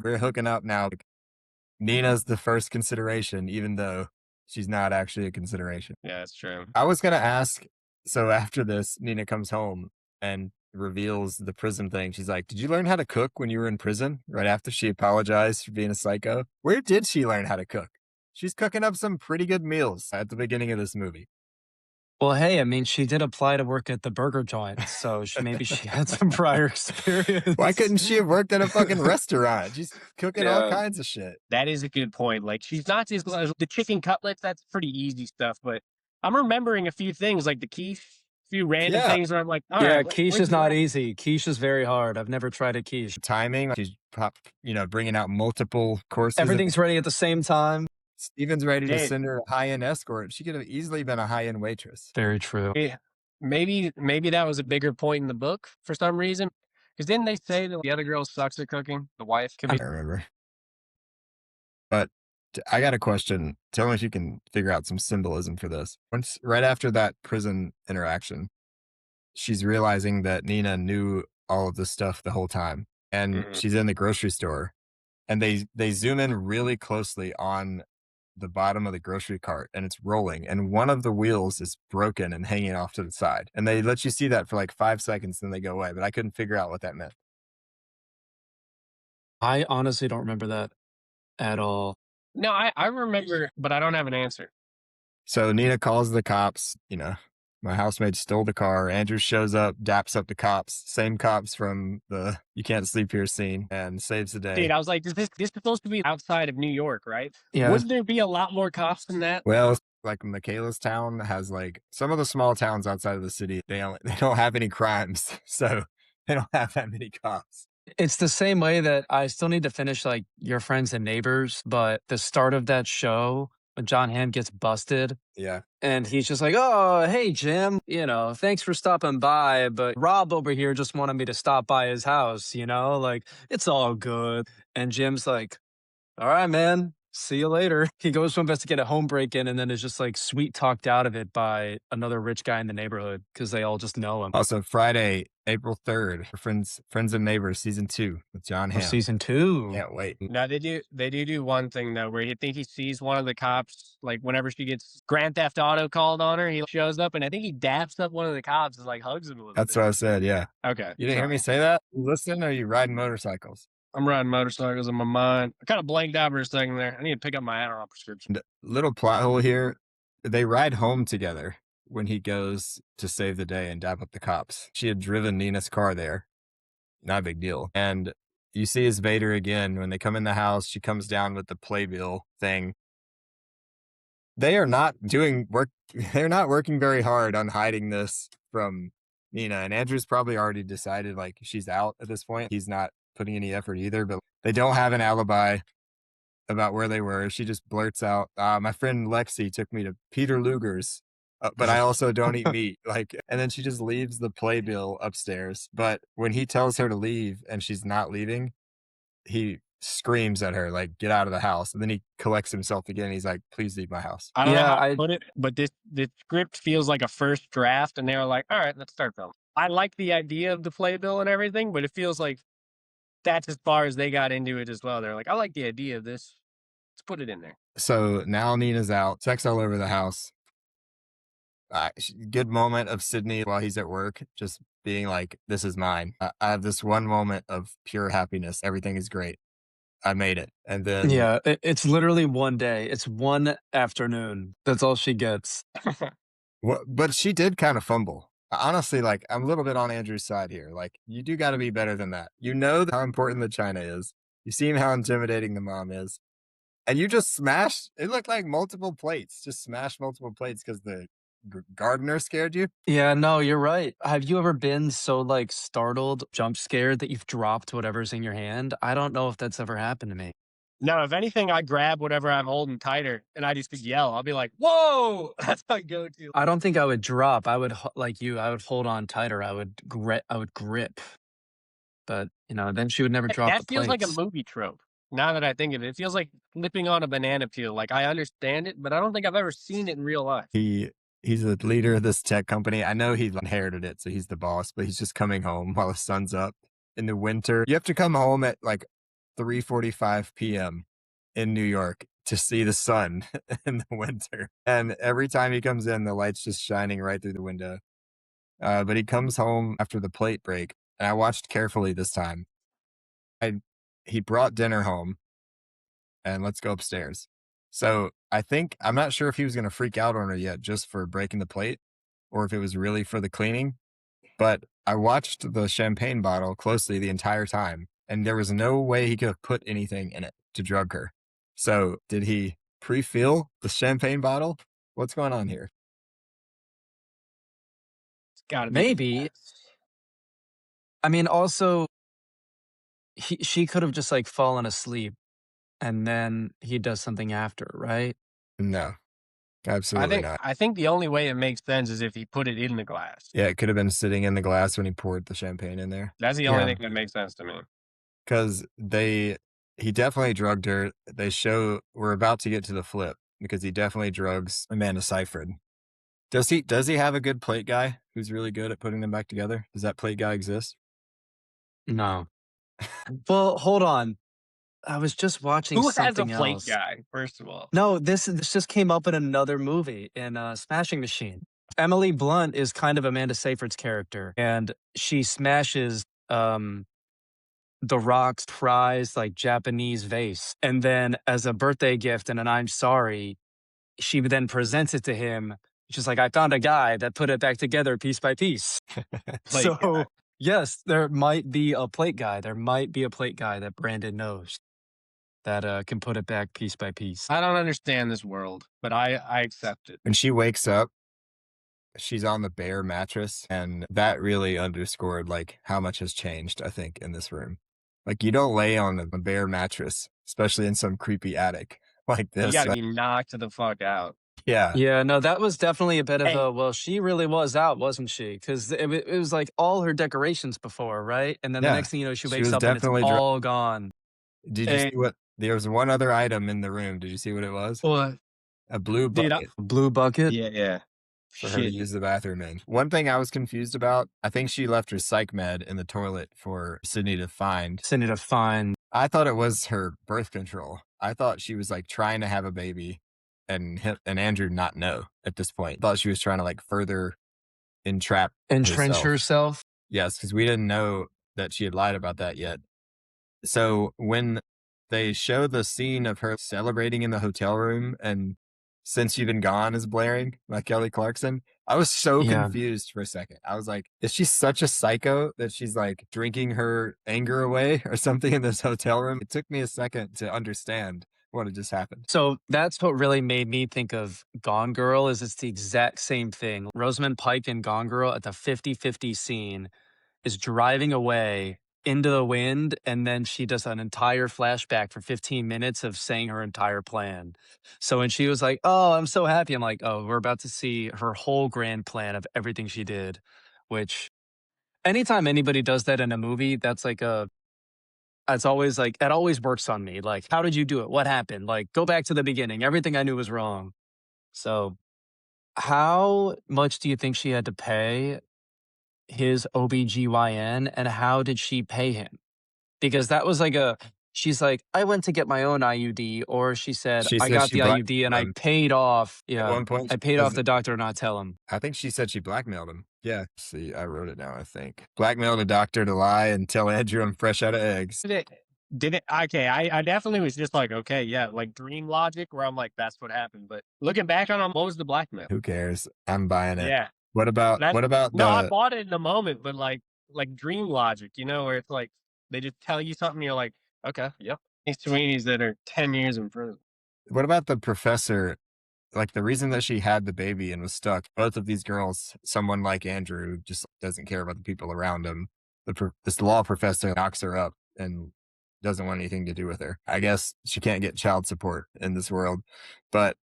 We're hooking up now. Nina's the first consideration, even though she's not actually a consideration. Yeah, that's true. I was gonna ask. So after this, Nina comes home and reveals the prison thing. She's like, "Did you learn how to cook when you were in prison?" Right after she apologized for being a psycho. Where did she learn how to cook? She's cooking up some pretty good meals at the beginning of this movie. Well, hey, I mean, she did apply to work at the burger joint, so maybe she had some prior experience. Why couldn't she have worked at a fucking restaurant? She's cooking all Yeah. kinds of shit. That is a good point. Like, she's not just the chicken cutlets. That's pretty easy stuff. But I'm remembering a few things like the quiche, a few random Yeah. things where I'm like, all Yeah, right, quiche is not easy. Quiche is very hard. I've never tried a quiche. Timing. She's bringing out multiple courses. Everything's ready at the same time. Steven's ready to Hey. send her a high-end escort. She could have easily been a high-end waitress. Very true. Maybe that was a bigger point in the book for some reason. Because didn't they say that the other girl sucks at cooking? The wife could I be. don't remember. But I got a question. Tell me if you can figure out some symbolism for this. Right after that prison interaction, she's realizing that Nina knew all of this stuff the whole time. And Mhm. she's in the grocery store. And they zoom in really closely on the bottom of the grocery cart and it's rolling. And one of the wheels is broken and hanging off to the side. And they let you see that for like 5 seconds, then they go away. But I couldn't figure out what that meant. I honestly don't remember that at all. No, I remember, but I don't have an answer. So Nina calls the cops, My housemaid stole the car. Andrew shows up, daps up the cops, same cops from the "You Can't Sleep Here" scene, and saves the Dude, day. I was like, this is supposed to be outside of New York, right? Yeah. Wouldn't there be a lot more cops than that? Well, like Michaela's town has like some of the small towns outside of the city, they don't have any crimes, so they don't have that many cops. It's the same way that I still need to finish like Your Friends and Neighbors, but the start of that show when John Hamm gets busted Yeah. and he's just like, "Oh, hey Jim, thanks for stopping by, but Rob over here just wanted me to stop by his house, like it's all good." And Jim's like, "All right, man. See you later." He goes to investigate a home break in and then is just like sweet talked out of it by another rich guy in the neighborhood because they all just know him. Also, Friday, April 3rd, Friends and Neighbors season 2 with John Oh, Hamm. season two. Can't wait. No, they do one thing though, where you think he sees one of the cops, like whenever she gets Grand Theft Auto called on her, he shows up and I think he daps up one of the cops and like hugs him a little That's bit. what I said. Yeah. Okay. You didn't hear me say that? You listen, or you riding motorcycles? I'm riding motorcycles in my mind. I kind of blanked out for a second there. I need to pick up my Adderall prescription. Little plot hole here. They ride home together when he goes to save the day and dap up the cops. She had driven Nina's car there. Not a big deal. And you see his Vader again when they come in the house. She comes down with the playbill thing. They are not doing work. They're not working very hard on hiding this from Nina. And Andrew's probably already decided like she's out at this point. He's not putting any effort either, but they don't have an alibi about where they were. She just blurts out, my friend Lexi took me to Peter Luger's, but I also don't eat meat. And then she just leaves the playbill upstairs. But when he tells her to leave and she's not leaving, he screams at her, like, get out of the house. And then he collects himself again. He's like, please leave my house. I don't know Yeah, how to put it, but this script feels like a first draft, and they were like, all right, let's start filming. I like the idea of the playbill and everything, but it feels like that's as far as they got into it as well. They're like, I like the idea of this. Let's put it in there. So now Nina's out, sex all over the house. Good moment of Sydney while he's at work, just being like, this is mine. I have this one moment of pure happiness. Everything is great. I made it. And then, yeah, it's literally one day. It's one afternoon. That's all she gets. but she did kind of fumble. Honestly, like, I'm a little bit on Andrew's side here. Like, you do got to be better than that. You know how important the China is. You see how intimidating the mom is. And you just smashed, it looked like multiple plates, just smashed multiple plates because the gardener scared you. Yeah, no, you're right. Have you ever been so like startled, jump scared that you've dropped whatever's in your hand? I don't know if that's ever happened to me. No, if anything, I grab whatever I'm holding tighter and I just yell. I'll be like, whoa, that's my go-to. I don't think I would drop. I would like you. I would hold on tighter. I would grip. But then she would never drop the That feels like a plates. movie trope. Now that I think of it, it feels like flipping on a banana peel. Like I understand it, but I don't think I've ever seen it in real life. He's the leader of this tech company. I know he inherited it, so he's the boss, but he's just coming home while the sun's up in the winter. You have to come home at like 3:45 p.m. in New York to see the sun in the winter. And every time he comes in, the light's just shining right through the window. But he comes home after the plate break, and I watched carefully this time. He brought dinner home, and let's go upstairs. So I'm not sure if he was going to freak out on her yet just for breaking the plate or if it was really for the cleaning. But I watched the champagne bottle closely the entire time, and there was no way he could have put anything in it to drug her. So did he pre-fill the champagne bottle? What's going on here? It's got to be. Maybe. I mean, also, she could have just like fallen asleep, and then he does something after, right? No, absolutely not. I think the only way it makes sense is if he put it in the glass. Yeah, it could have been sitting in the glass when he poured the champagne in there. That's the only Yeah. thing that makes sense to me. Because he definitely drugged her. We're about to get to the flip because he definitely drugs Amanda Seyfried. Does he have a good plate guy who's really good at putting them back together? Does that plate guy exist? No. Well, hold on. I was just watching Who has a something plate else. guy? First of all, No, this just came up in another movie in Smashing Machine. Emily Blunt is kind of Amanda Seyfried's character, and she smashes The Rock's prized like Japanese vase, and then as a birthday gift and an I'm sorry, she then presents it to him She's like, I found a guy that put it back together piece by piece. Plate guy. So yes, there might be a plate guy. There might be a plate guy that Brandon knows that can put it back piece by piece. I don't understand this world, but I accept it. When she wakes up, she's on the bare mattress, and that really underscored like how much has changed, I think, in this room. Like you don't lay on a bare mattress, especially in some creepy attic like You this. got to be knocked the fuck out. Yeah. Yeah, no, that was definitely a bit of Hey. a, well, she really was out, wasn't she? Because it was like all her decorations before, right? And then the Yeah. next thing you know, she She wakes was up and it's definitely all gone. Did you see what there was one other item in the room. Did you see what it was? What? A blue Dude, bucket Blue bucket? yeah. for her to Shit. use the bathroom in. One thing I was confused about, I think she left her psych med in the toilet for Sydney to find. Sydney to find. I thought it was her birth control. I thought she was like trying to have a baby and Andrew not know at this point. Thought she was trying to like further entrench herself. Yes, because we didn't know that she had lied about that yet. So when they show the scene of her celebrating in the hotel room and Since You've Been Gone is blaring by Kelly Clarkson, I was so confused for a second. I was like, is she such a psycho that she's like drinking her anger away or something in this hotel room? It took me a second to understand what had just happened. So that's what really made me think of Gone Girl is it's the exact same thing. Rosamund Pike in Gone Girl at the 50-50 scene is driving away into the wind, and then she does an entire flashback for 15 minutes of saying her entire plan. So when she was like, oh, I'm so happy, I'm like, oh, we're about to see her whole grand plan of everything she did, which anytime anybody does that in a movie, that's like it's always like, it always works on me. Like, how did you do it? What happened? Like, go back to the beginning. Everything I knew was wrong. So how much do you think she had to pay his OBGYN, and how did she pay him? Because that was like she's like, I went to get my own IUD, or she said, She I said got she the IUD and I blackmailed him. paid off. At Yeah. one point, I paid off the doctor to not tell him. I think she said she blackmailed him. Yeah. See, I wrote it down, I think. Blackmailed a doctor to lie and tell Andrew I'm fresh out of eggs. Did it? Okay, I definitely was just like, okay, yeah, like dream logic where I'm like, that's what happened. But looking back on what was the blackmail? Who cares? I'm buying it. Yeah. What about No, I bought it in the moment, but like dream logic, where it's like they just tell you something, you're like, okay, yep. These Sweeneys that are 10 years in prison. what about the professor? Like the reason that she had the baby and was stuck, both of these girls, someone like Andrew just doesn't care about the people around him. This law professor knocks her up and doesn't want anything to do with her. I guess she can't get child support in this world, but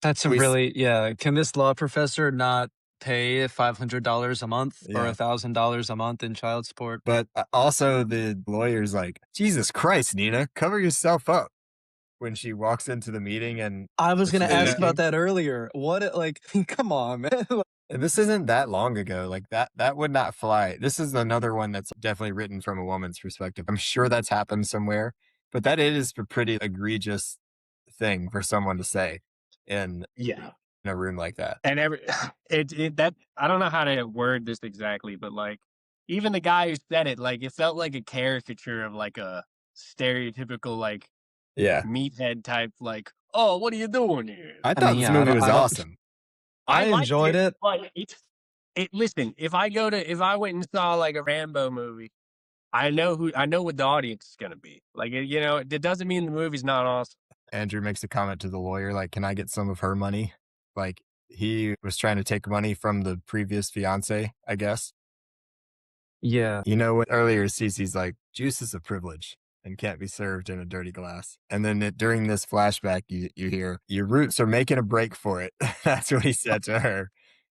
That's can this law professor not pay $500 a month or $1,000 a month in child support? But also the lawyer's like, Jesus Christ, Nina, cover yourself up. When she walks into the meeting and I was going to ask about that earlier. Come on, man. This isn't that long ago. Like that would not fly. This is another one that's definitely written from a woman's perspective. I'm sure that's happened somewhere, but that is a pretty egregious thing for someone to say in a room like that. And that I don't know how to word this exactly, but like even the guy who said it, like it felt like a caricature of like a stereotypical like meathead type, like, oh, what are you doing here? I thought this movie was awesome. I enjoyed it. But listen, if I went and saw like a Rambo movie, I know what the audience is gonna be. Like it doesn't mean the movie's not awesome. Andrew makes a comment to the lawyer, like, can I get some of her money? Like he was trying to take money from the previous fiance, I guess. Yeah. You know what? Earlier, Cece's like, juice is a privilege and can't be served in a dirty glass. And then during this flashback, you hear, your roots are making a break for it. That's what he said to her.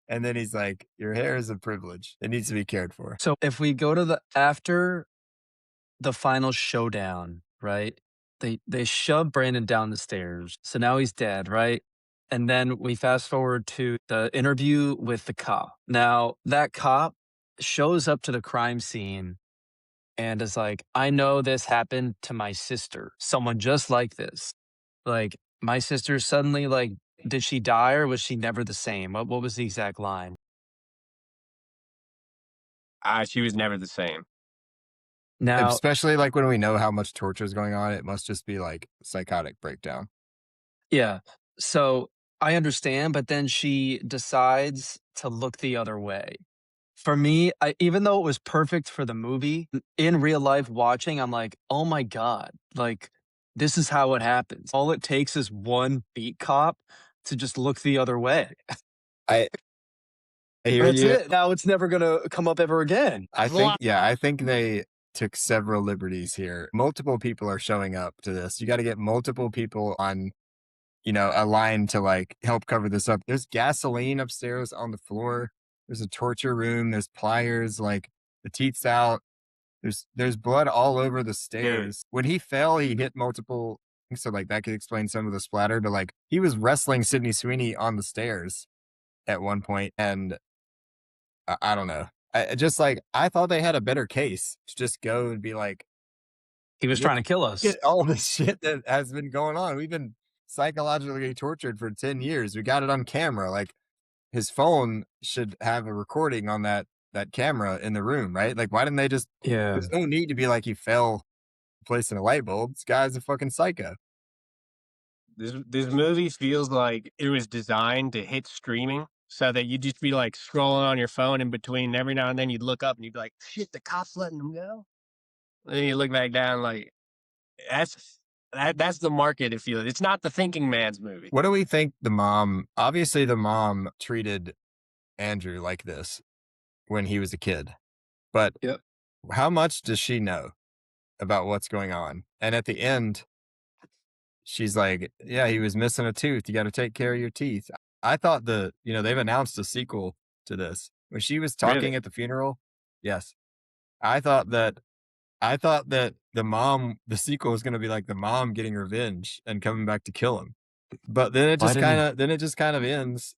And then he's like, your hair is a privilege. It needs to be cared for. So if we go to after the final showdown, right? They shove Brandon down the stairs. So now he's dead, right? And then we fast forward to the interview with the cop. Now that cop shows up to the crime scene and is like, I know this happened to my sister, someone just like this. Like, my sister suddenly, like, did she die or was she never the same? What was the exact line? She was never the same. Now, especially like when we know how much torture is going on, it must just be like psychotic breakdown. Yeah. So I understand, but then she decides to look the other way. For me, even though it was perfect for the movie, in real life watching, I'm like, "Oh my god, like, this is how it happens." All it takes is one beat cop to just look the other way. I I hear That's you. it. Now it's never gonna come up ever again. I think they took several liberties here. Multiple people are showing up to this. You got to get multiple people on, a line to like help cover this up. There's gasoline upstairs on the floor. There's a torture room. There's pliers, like the teeth's out. There's blood all over the Dude, stairs. When he fell, he hit multiple. So like that could explain some of the splatter. But like he was wrestling Sydney Sweeney on the stairs at one point, and I don't know. I just like I thought they had a better case to just go and be like, He was look trying to kill us. at all this shit that has been going on. We've been psychologically tortured for 10 years. We got it on camera. Like his phone should have a recording on that camera in the room, right? Like why didn't they just Yeah. there's no need to be like he fell placing a light bulb. This guy's a fucking psycho. this movie feels like it was designed to hit streaming so that you'd just be like scrolling on your phone in between. And every now and then you'd look up and you'd be like, "Shit, the cops letting them go." And then you look back down, like that's the market. If you, it's not the thinking man's movie. What do we think obviously the mom treated Andrew like this when he was a kid, but Yep. how much does she know about what's going on? And at the end, she's like, "Yeah, he was missing a tooth. You got to take care of your teeth." I thought they've announced a sequel to this. When she was talking Really? at the funeral, yes. I thought that the sequel was going to be like the mom getting revenge and coming back to kill him. But then Why didn't it just kind of ends.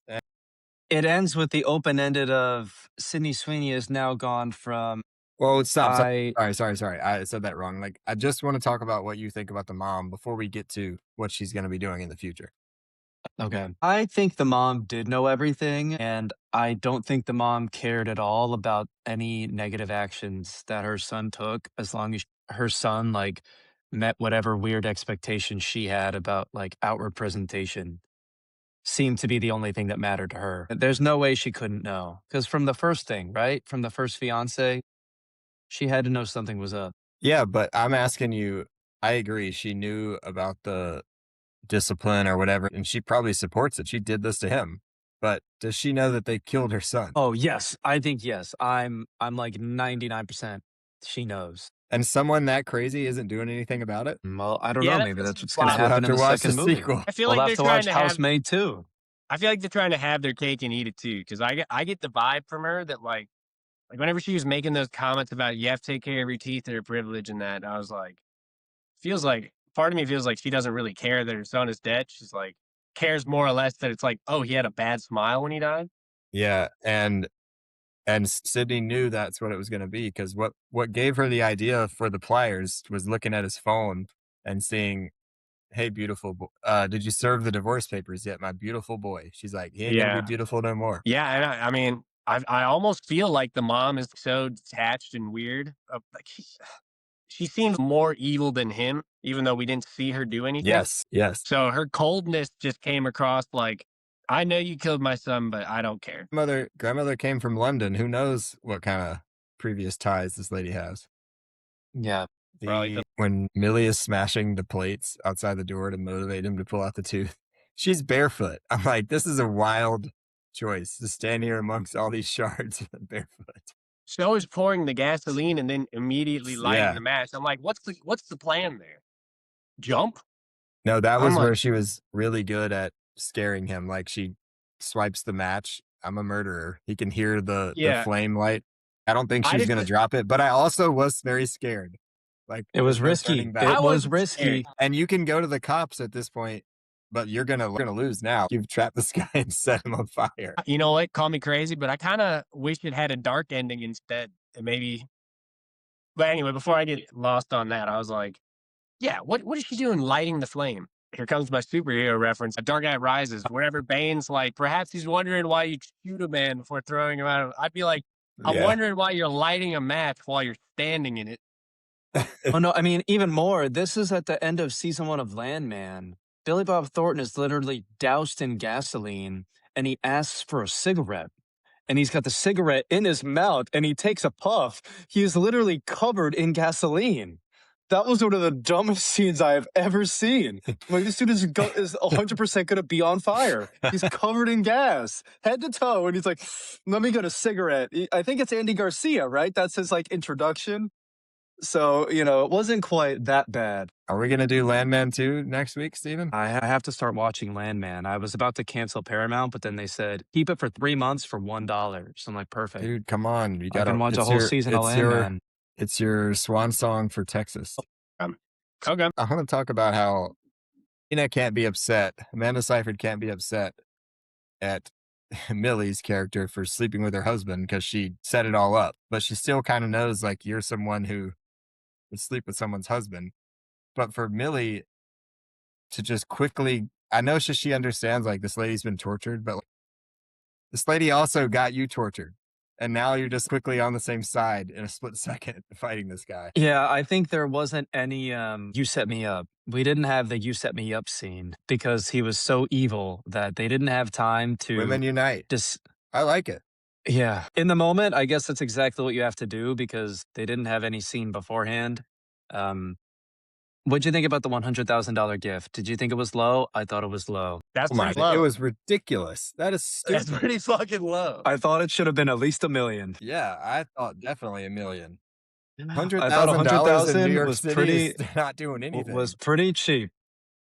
it ends with the open-ended of Sydney Sweeney is now gone from Well, stop. I Sorry. I said that wrong. Like, I just want to talk about what you think about the mom before we get to what she's going to be doing in the future. Okay. I think the mom did know everything, and I don't think the mom cared at all about any negative actions that her son took, as long as her son, like, met whatever weird expectations she had about, like, outward presentation. Seemed to be the only thing that mattered to her. There's no way she couldn't know, because from the first thing, right? From the first fiancé, she had to know something was up. Yeah, but I'm asking you, I agree. She knew about the discipline or whatever, and she probably supports it. She did this to him. But does she know that they killed her son? Oh, yes. I think yes. I'm like 99% she knows. And someone that crazy isn't doing anything about it? Well, I don't Yeah, know. that's Maybe what's that's what's gonna wild. We'll have happen in to the watch the second movie. sequel. I feel We'll like have they're to trying watch to have. HOUSEMAID too. I feel like they're trying to have their cake and eat it too, because I get the vibe from her that like whenever she was making those comments about you have to take care of your teeth, they're a privilege and that, I was like, feels like part of me feels like she doesn't really care that her son is dead. She's like cares more or less that it's like, oh, he had a bad smile when he died. Yeah, and Sydney knew that's what it was going to be because what gave her the idea for the pliers was looking at his phone and seeing, "Hey, beautiful, did you serve the divorce papers yet, my beautiful boy?" She's like, "He ain't gonna be Yeah, beautiful no more." yeah, and I mean, I almost feel like the mom is so detached and weird. Like she seems more evil than him, even though we didn't see her do anything. Yes, yes. So her coldness just came across like, I know you killed my son, but I don't care. Grandmother came from London. Who knows what kind of previous ties this lady has? Yeah. Probably When Millie is smashing the plates outside the door to motivate him to pull out the tooth, she's barefoot. I'm like, this is a wild choice to stand here amongst all these shards barefoot. she always pouring the gasoline and then immediately lighting Yeah. the match. I'm like, what's the plan there? Jump? No, that I'm was like, where she was really good at scaring him. Like she swipes the match. I'm a murderer. He can hear the yeah. flame light. I don't think I she's gonna didn't. drop it, but I also was very scared. Like It there's was no turning risky. back. I It was wasn't scared. risky. And you can go to the cops at this point, but you're gonna lose now. You've trapped this guy and set him on fire. You know what? Call me crazy, but I kind of wish it had a dark ending instead. And maybe. But anyway, before I get lost on that, I was like, yeah, what is she doing lighting the flame? Here comes my superhero reference. A Dark Knight Rises, wherever Bane's like, perhaps he's wondering why you shoot a man before throwing him out. I'd be like, I'm Yeah. wondering why you're lighting a match while you're standing in it. Oh no, I mean even more. This is at the end of season 1 of Landman. Billy Bob Thornton is literally doused in gasoline and he asks for a cigarette. And he's got the cigarette in his mouth and he takes a puff. He is literally covered in gasoline. That was one of the dumbest scenes I have ever seen. Like, this dude is 100% going to be on fire. He's covered in gas, head to toe. And he's like, let me get a cigarette. I think it's Andy Garcia, right? That's his like introduction. So, it wasn't quite that bad. Are we going to do Landman 2 next week, Steven? I have to start watching Landman. I was about to cancel Paramount, but then they said, keep it for 3 months for $1. So I'm like, perfect. Dude, come on. You I got to can watch a whole season of Landman. It's your swan song for Texas. Okay. I want to talk about how Amanda Seyfried can't be upset at Millie's character for sleeping with her husband because she set it all up. But she still kind of knows, like, you're someone who would sleep with someone's husband. But for Millie to just quickly, I know she understands, like, this lady's been tortured, but like, this lady also got you tortured. And now you're just quickly on the same side in a split second fighting this guy. Yeah, I think there wasn't any you set me up. We didn't have the you set me up scene because he was so evil that they didn't have time to Women unite. I like it. Yeah. In the moment, I guess that's exactly what you have to do because they didn't have any scene beforehand. What'd you think about the $100,000 gift? Did you think it was low? I thought it was low. That's pretty low. It was ridiculous. That is stupid. That's pretty fucking low. I thought it should have been at least $1 million. Yeah, I thought definitely $1 million. I thought $100,000 in New York was City pretty is not doing anything. was pretty cheap.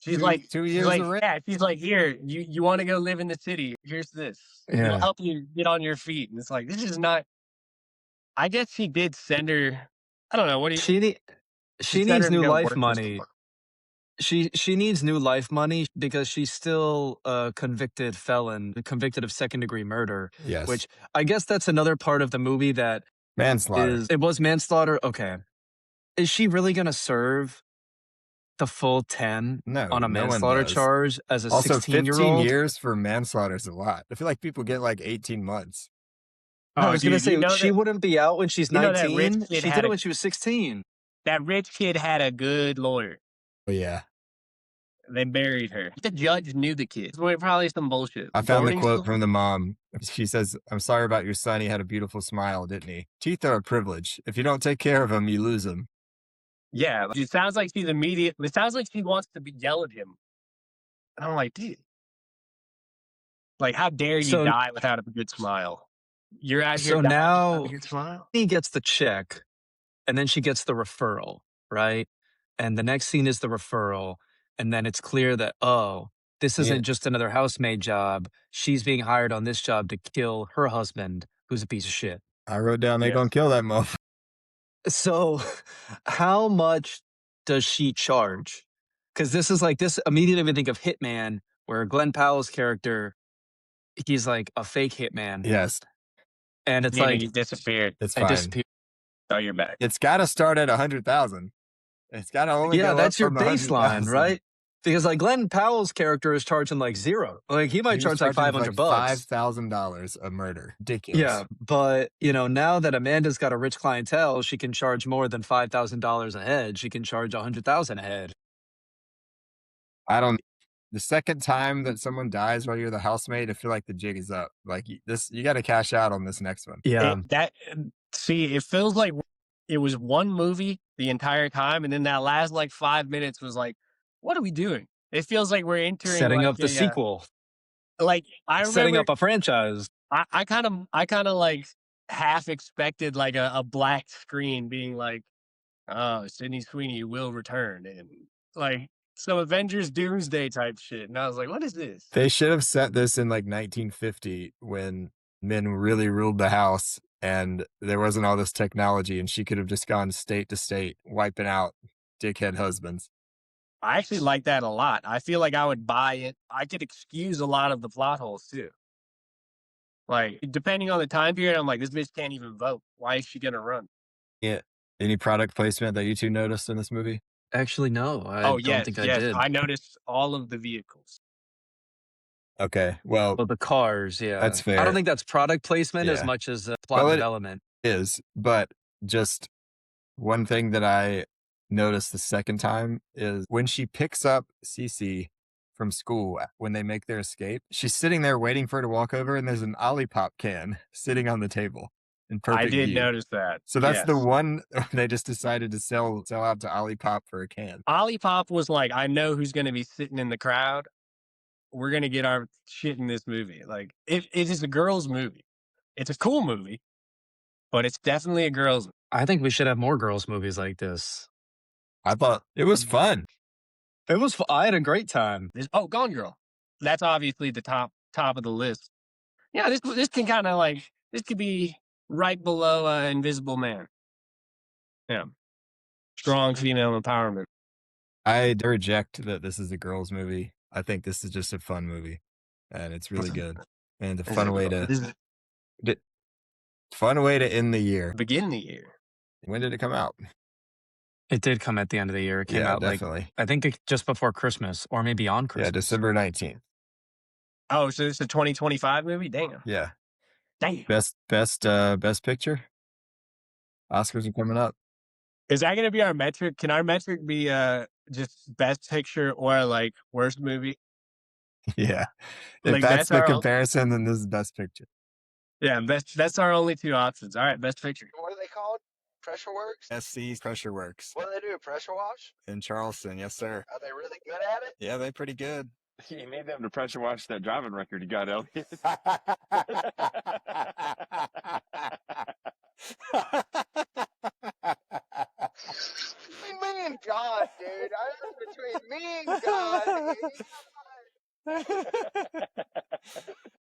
She's like 2 years like, of rent. yeah, she's like, here, you want to go live in the city? Here's this. Yeah. It'll help you get on your feet. And it's like, this is not. I guess he did send her. I don't know what She needs new life money. She needs new life money because she's still a convicted felon, convicted of second-degree murder. Yes. Which I guess that's another part of the movie that Manslaughter. it was manslaughter. Okay. Is she really going to serve the full 10 No, on a no one manslaughter does. charge as a Also, 16-year-old? 15 years for manslaughter is a lot. I feel like people get like 18 months. I was going to say, she that, wouldn't be out when she's you know that 19. rich kid She had did it a- when she was 16. That rich kid had a good lawyer. Oh, yeah. They buried her. The judge knew the kid. So probably some bullshit. I found the Boarding quote school? from the mom. She says, I'm sorry about your son. He had a beautiful smile, didn't he? Teeth are a privilege. If you don't take care of them, you lose them. Yeah. It sounds like she's immediate. It sounds like she wants to yell at him. And I'm like, dude. Like, how dare you die without a good smile? You're out here So dying now without a good smile? he gets the check and then she gets the referral, right? And the next scene is the referral. And then it's clear that, oh, this isn't just another housemaid job. She's being hired on this job to kill her husband, who's a piece of shit. I wrote down they're going to kill that motherfucker. So how much does she charge? Because this is like, this immediately we think of Hitman, where Glenn Powell's character, he's like a fake hitman. Yes. And it's Yeah, like, he disappeared. It's I fine. disappeared. Oh, you're back. It's got to start at 100,000. It's got to only go that's up your from baseline, 100,000. right? Because like Glenn Powell's character is charging like zero. Like he might He charge was like charging $500. $5,000 a murder. Ridiculous. Yeah, but now that Amanda's got a rich clientele, she can charge more than $5,000 a head. She can charge $100,000 a head. The second time that someone dies while you're the housemaid, I feel like the jig is up. Like you got to cash out on this next one. Yeah. It feels like it was one movie the entire time, and then that last like 5 minutes was like, what are we doing? It feels like we're entering Setting like up the sequel. Like I remember Setting up a franchise. I kind of like half expected like a black screen being like, oh, Sydney Sweeney will return, and like some Avengers Doomsday type shit. And I was like, what is this? They should have set this in like 1950 when men really ruled the house and there wasn't all this technology, and she could have just gone state to state, wiping out dickhead husbands. I actually like that a lot. I feel like I would buy it. I could excuse a lot of the plot holes too. Like, depending on the time period, I'm like, this bitch can't even vote. Why is she going to run? Yeah. Any product placement that you two noticed in this movie? Actually, no. I don't think I did. I noticed all of the vehicles. Okay. Well, the cars, yeah. That's fair. I don't think that's product placement as Yeah. much as plot development. it is, but just one thing that I noticed the second time is when she picks up Cece from school when they make their escape. She's sitting there waiting for her to walk over, and there's an Olipop can sitting on the table in I perfect did view. notice that. So that's the Yes. one they just decided to sell out to Olipop for a can. Olipop was like, I know who's going to be sitting in the crowd. We're going to get our shit in this movie. Like, it is a girls' movie. It's a cool movie, but it's definitely a girls' movie. I think we should have more girls' movies like this. I thought it was fun. It was. I had a great time. Oh, Gone Girl. That's obviously the top of the list. Yeah, this can kind of like, this could be right below Invisible Man. Yeah. Strong female empowerment. I reject that this is a girls' movie. I think this is just a fun movie, and it's really good. And a fun way to end the year. Begin the year. When did it come out? It did come at the end of the year. It came out definitely. I think just before Christmas or maybe on Christmas. Yeah, December 19th. Oh, so it's a 2025 movie? Damn. Yeah. Damn. Best picture. Oscars are coming up. Is that going to be our metric? Can our metric be just best picture or like worst movie? Yeah. If Like, that's the our comparison, then this is best picture. Yeah, that's our only two options. All right, best picture. What are they called? Pressure Works? SC Pressure Works What do they do? Pressure wash? in Charleston. Yes, sir. Are they really good at it? Yeah, they're pretty good. You need them to pressure wash that driving record you got, Elliot. Me and God, dude. I was between me and God, dude.